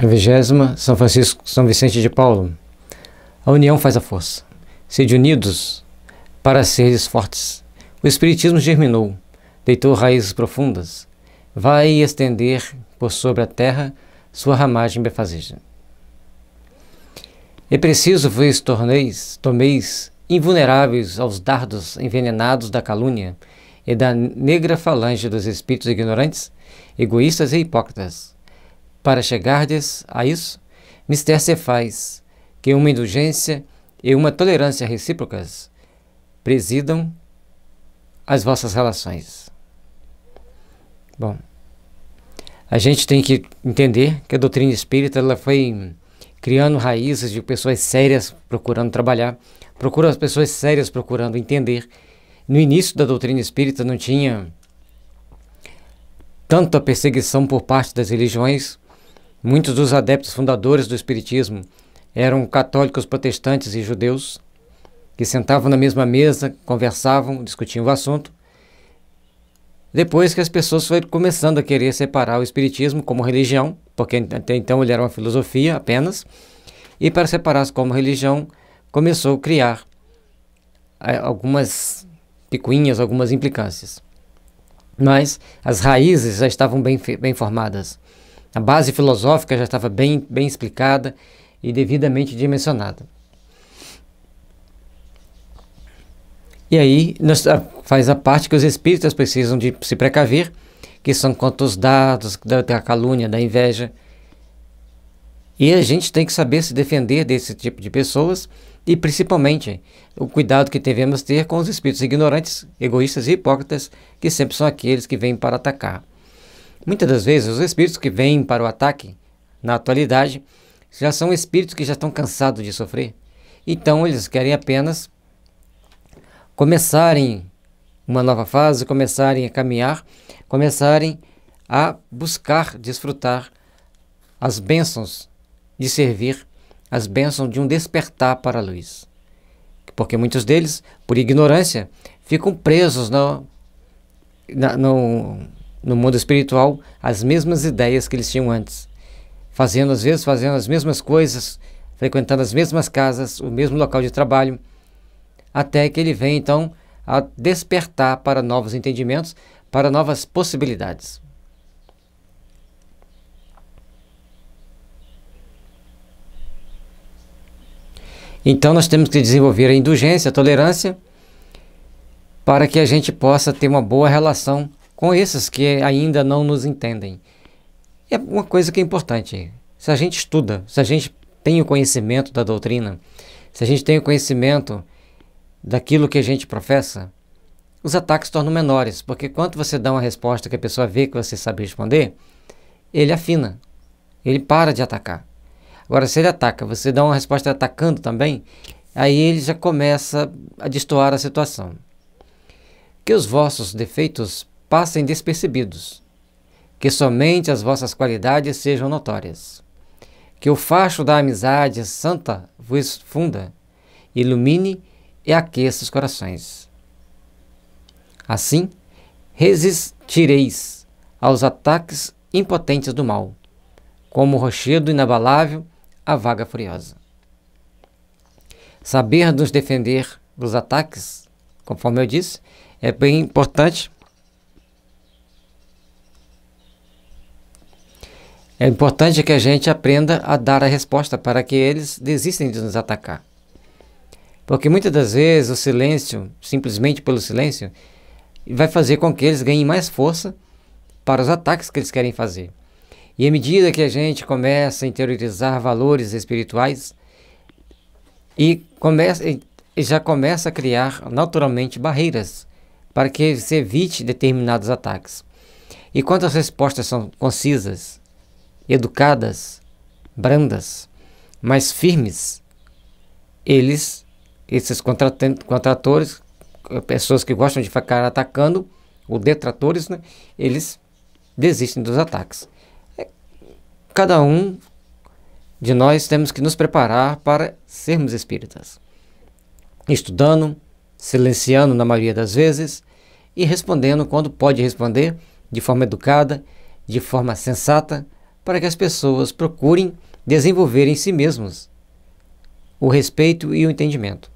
A 20ª, São Francisco, São Vicente de Paulo. A união faz a força. Sede unidos para seres fortes. O Espiritismo germinou, deitou raízes profundas, vai estender por sobre a terra sua ramagem benfazeja. É preciso vos tomeis invulneráveis aos dardos envenenados da calúnia e da negra falange dos espíritos ignorantes, egoístas e hipócritas. Para chegardes a isso, mister se faz que uma indulgência e uma tolerância recíprocas presidam as vossas relações. Bom, a gente tem que entender que a doutrina espírita ela foi criando raízes de pessoas sérias procurando trabalhar, pessoas sérias procurando entender. No início da doutrina espírita não tinha tanto a perseguição por parte das religiões. Muitos dos adeptos fundadores do espiritismo eram católicos, protestantes e judeus, que sentavam na mesma mesa, conversavam, discutiam o assunto. Depois que as pessoas foram começando a querer separar o espiritismo como religião, porque até então ele era uma filosofia apenas, e para separar como religião, começou a criar algumas picuinhas, algumas implicâncias. Mas as raízes já estavam bem formadas. A base filosófica já estava bem explicada e devidamente dimensionada. E aí faz a parte que os espíritas precisam de se precaver, que são contra os dados da calúnia, da inveja. E a gente tem que saber se defender desse tipo de pessoas e principalmente o cuidado que devemos ter com os espíritos ignorantes, egoístas e hipócritas, que sempre são aqueles que vêm para atacar. Muitas das vezes, os espíritos que vêm para o ataque, na atualidade, já são espíritos que já estão cansados de sofrer. Então, eles querem apenas começarem uma nova fase, começarem a caminhar, começarem a buscar, desfrutar as bênçãos de servir, as bênçãos de um despertar para a luz. Porque muitos deles, por ignorância, ficam presos no mundo espiritual as mesmas ideias que eles tinham antes, fazendo as mesmas coisas, frequentando as mesmas casas, o mesmo local de trabalho, até que ele vem então a despertar para novos entendimentos, para novas possibilidades. Então nós temos que desenvolver a indulgência, a tolerância, para que a gente possa ter uma boa relação com esses que ainda não nos entendem. É uma coisa que é importante. Se a gente estuda, se a gente tem o conhecimento da doutrina, se a gente tem o conhecimento daquilo que a gente professa, os ataques se tornam menores, porque quando você dá uma resposta que a pessoa vê que você sabe responder, ele afina, ele para de atacar. Agora, se ele ataca, você dá uma resposta atacando também, aí ele já começa a destoar a situação. Que os vossos defeitos passem despercebidos, que somente as vossas qualidades sejam notórias, que o facho da amizade santa vos funda, ilumine e aqueça os corações. Assim, resistireis aos ataques impotentes do mal, como o rochedo inabalável à vaga furiosa. Saber nos defender dos ataques, conforme eu disse, é bem importante. É importante que a gente aprenda a dar a resposta para que eles desistem de nos atacar. Porque muitas das vezes o silêncio, simplesmente pelo silêncio, vai fazer com que eles ganhem mais força para os ataques que eles querem fazer. E à medida que a gente começa a interiorizar valores espirituais e já começa a criar naturalmente barreiras para que se evite determinados ataques. E quando as respostas são concisas, educadas, brandas, mais firmes, esses contratores, pessoas que gostam de ficar atacando, os detratores, né, eles desistem dos ataques. Cada um de nós temos que nos preparar para sermos espíritas, estudando, silenciando na maioria das vezes e respondendo quando pode responder de forma educada, de forma sensata, para que as pessoas procurem desenvolver em si mesmos o respeito e o entendimento.